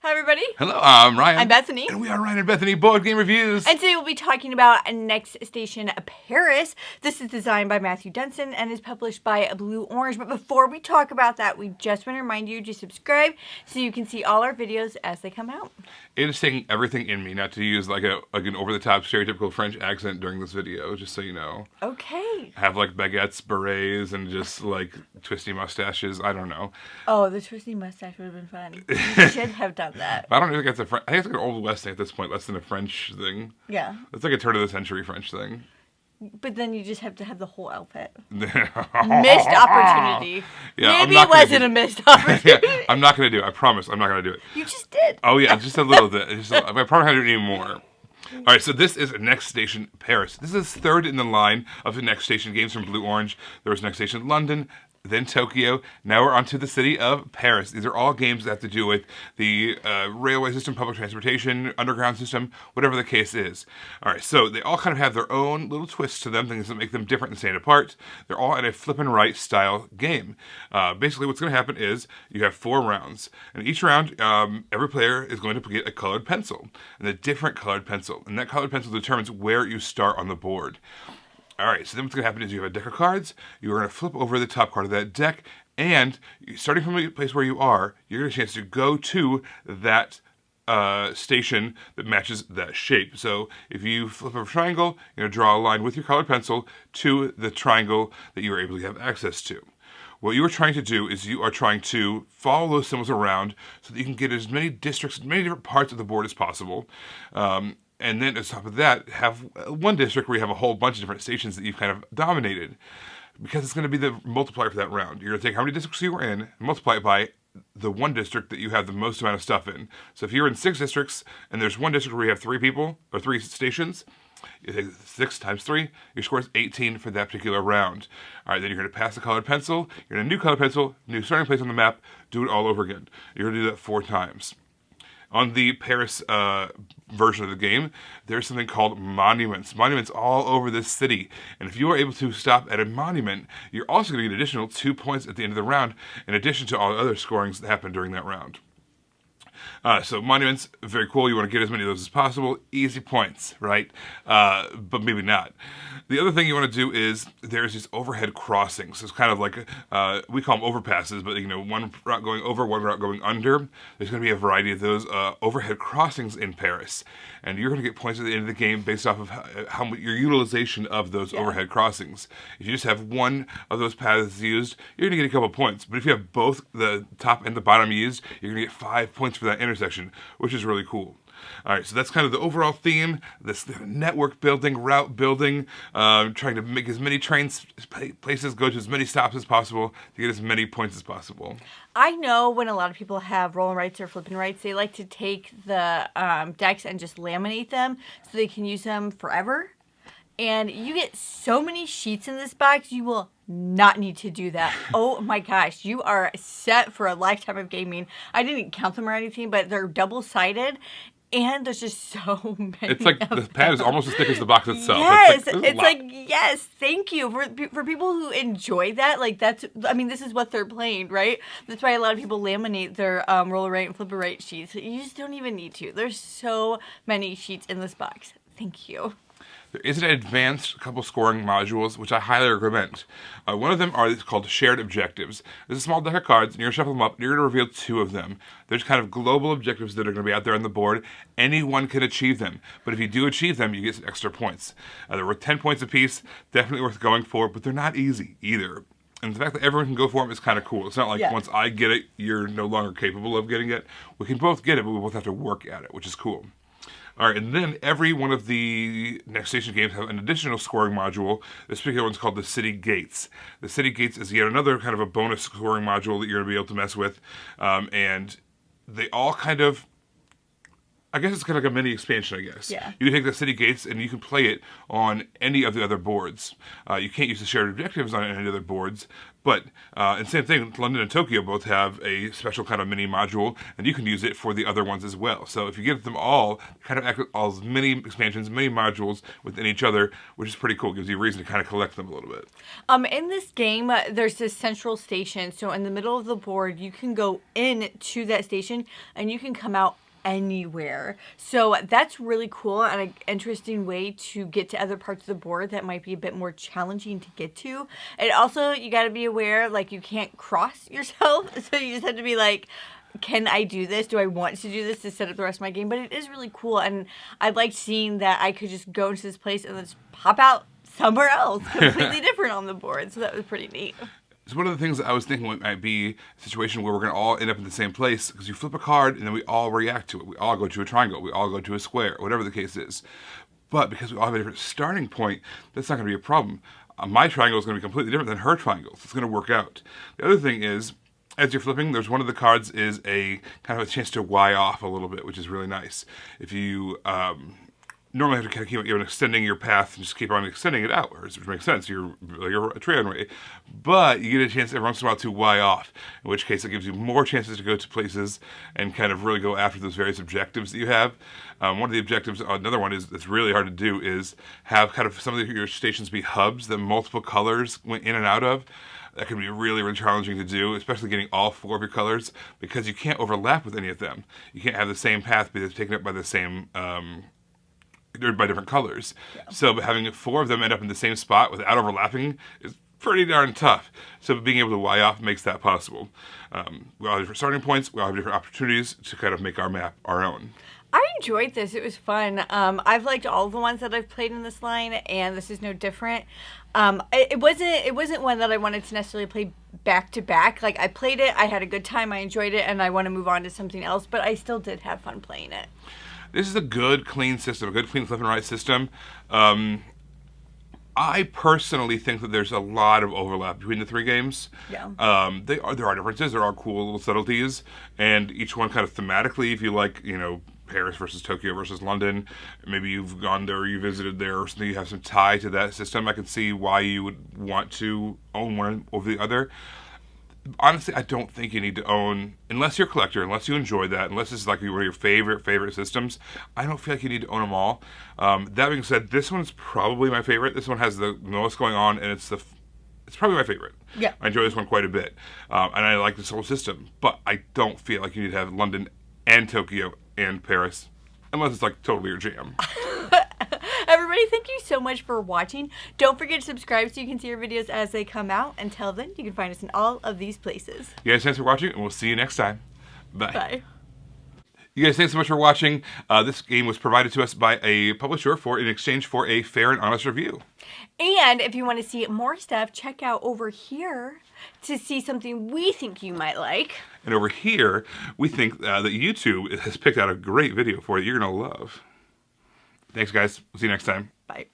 Hi, everybody. Hello, I'm Ryan. I'm Bethany. And we are Ryan and Bethany Board Game Reviews. And today we'll be talking about Next Station Paris. This is designed by Matthew Dunson and is published by Blue Orange. But before we talk about that, we just want to remind you to subscribe so you can see all our videos as they come out. It is taking everything in me not to use like an over-the-top stereotypical French accent during this video, just so you know. Okay. Have like baguettes, berets, and just like twisty mustaches. I don't know. Oh, the twisty mustache would have been fun. You should have done that. I don't think it's I think it's like an Old West thing at this point, less than a French thing. Yeah. It's like a turn of the century French thing. But then you just have to have the whole outfit. Missed opportunity. Yeah, maybe it wasn't a missed opportunity. Yeah, I'm not going to do it. I promise I'm not going to do it. You just did. Oh, yeah, just a little bit. I probably have to do it anymore. All right, so this is Next Station Paris. This is third in the line of the Next Station games from Blue Orange. There was Next Station London, then Tokyo. Now we're on to the city of Paris. These are all games that have to do with the railway system, public transportation, underground system, whatever the case is. All right, so they all kind of have their own little twists to them, things that make them different and stand apart. They're all in a flip and right style game. Basically, what's going to happen is you have 4 rounds. And each round, every player is going to get a colored pencil, and a different colored pencil. And that colored pencil determines where you start on the board. All right, so then what's going to happen is you have a deck of cards. You're going to flip over the top card of that deck, and starting from the place where you are, you're going to get a chance to go to that station that matches that shape. So if you flip a triangle, you're going to draw a line with your colored pencil to the triangle that you were able to have access to. What you are trying to do is you are trying to follow those symbols around so that you can get as many districts, as many different parts of the board as possible. And then on top of that, have one district where you have a whole bunch of different stations that you've kind of dominated. Because it's going to be the multiplier for that round. You're going to take how many districts you were in and multiply it by the one district that you have the most amount of stuff in. So if you're in 6 districts and there's one district where you have 3 people, or 3 stations, you take 6 times 3, your score is 18 for that particular round. All right, then you're going to pass the colored pencil, you're going to new colored pencil, new starting place on the map, do it all over again. You're going to do that 4 times. On the Paris version of the game, there's something called monuments. Monuments all over this city. And if you are able to stop at a monument, you're also going to get additional 2 points at the end of the round, in addition to all the other scorings that happen during that round. So monuments, very cool. You want to get as many of those as possible. Easy points, right? But maybe not. The other thing you want to do is there's these overhead crossings. It's kind of like, we call them overpasses, but one route going over, one route going under. There's going to be a variety of those overhead crossings in Paris. And you're going to get points at the end of the game based off of how your utilization of those overhead crossings. If you just have one of those paths used, you're going to get a couple points. But if you have both the top and the bottom used, you're going to get 5 points for that intersection, which is really cool. All right, so that's kind of the overall theme, this network building, route building, trying to make as many trains places, go to as many stops as possible to get as many points as possible. I know when a lot of people have roll and rights or flipping rights, they like to take the decks and just laminate them so they can use them forever. And you get so many sheets in this box, you will not need to do that. Oh my gosh, you are set for a lifetime of gaming. I didn't count them or anything, but they're double-sided. And there's just so many. It's like the pad is almost as thick as the box itself. Yes, it's like yes, thank you for people who enjoy that. Like this is what they're playing, right? That's why a lot of people laminate their roller right and flipper right sheets. You just don't even need to. There's so many sheets in this box. Thank you. There is an advanced couple scoring modules, which I highly recommend. One of them is called shared objectives. There's a small deck of cards, and you're going to shuffle them up, and you're going to reveal 2 of them. There's kind of global objectives that are going to be out there on the board. Anyone can achieve them, but if you do achieve them, you get some extra points. They're worth 10 points apiece, definitely worth going for, but they're not easy either. And the fact that everyone can go for them is kind of cool. It's not like once I get it, you're no longer capable of getting it. We can both get it, but we both have to work at it, which is cool. All right, and then every one of the Next Station games have an additional scoring module. This particular one's called the City Gates. The City Gates is yet another kind of a bonus scoring module that you're going to be able to mess with. And they all kind of I guess it's kind of like a mini expansion, I guess. Yeah. You can take the city gates and you can play it on any of the other boards. You can't use the shared objectives on any other boards, but, and same thing, London and Tokyo both have a special kind of mini module, and you can use it for the other ones as well. So if you get them all, kind of act all as mini expansions, mini modules within each other, which is pretty cool. It gives you a reason to kind of collect them a little bit. In this game, there's this central station. So in the middle of the board, you can go in to that station, and you can come out anywhere. So that's really cool and an interesting way to get to other parts of the board that might be a bit more challenging to get to. And also, you got to be aware, like, you can't cross yourself. So you just have to be like, can I do this? Do I want to do this to set up the rest of my game? But it is really cool. And I liked seeing that I could just go into this place and then just pop out somewhere else completely different on the board. So that was pretty neat. So one of the things that I was thinking might be a situation where we're going to all end up in the same place because you flip a card and then we all react to it. We all go to a triangle. We all go to a square, whatever the case is. But because we all have a different starting point, that's not going to be a problem. My triangle is going to be completely different than her triangle. So it's going to work out. The other thing is, as you're flipping, there's one of the cards is a kind of a chance to Y off a little bit, which is really nice. If you normally have to kind of keep extending your path and just keep on extending it outwards, which makes sense. You're a trailway, but you get a chance every once in a while to Y off, in which case it gives you more chances to go to places and kind of really go after those various objectives that you have. One of the objectives, another one is that's really hard to do, is have kind of some of your stations be hubs that multiple colors went in and out of. That can be really, really challenging to do, especially getting all 4 of your colors, because you can't overlap with any of them. You can't have the same path be taken up by the same by different colors. Yeah. So having 4 of them end up in the same spot without overlapping is pretty darn tough. So being able to Y off makes that possible. We all have different starting points. We all have different opportunities to kind of make our map our own. I enjoyed this. It was fun. I've liked all the ones that I've played in this line, and this is no different. It wasn't one that I wanted to necessarily play back to back. Like, I played it, I had a good time, I enjoyed it, and I want to move on to something else, but I still did have fun playing it. This is a good, clean system, a good, clean left and right system. I personally think that there's a lot of overlap between the 3 games. Yeah. There are differences. There are cool little subtleties, and each one kind of thematically, if you like, Paris versus Tokyo versus London, maybe you've gone there or you visited there or something, you have some tie to that system, I can see why you would want to own one over the other. Honestly, I don't think you need to own, unless you're a collector, unless you enjoy that, unless it's like one of your favorite systems, I don't feel like you need to own them all. That being said, this one's probably my favorite. This one has the most going on, and it's probably my favorite. Yeah. I enjoy this one quite a bit. And I like this whole system, but I don't feel like you need to have London and Tokyo and Paris, unless it's like totally your jam. Everybody, thank you so much for watching. Don't forget to subscribe so you can see our videos as they come out. Until then, you can find us in all of these places. You guys, thanks for watching, and we'll see you next time. Bye. Bye. You guys, thanks so much for watching. This game was provided to us by a publisher in exchange for a fair and honest review. And if you want to see more stuff, check out over here to see something we think you might like. And over here, we think that YouTube has picked out a great video for you you're going to love. Thanks, guys. We'll see you next time. Bye.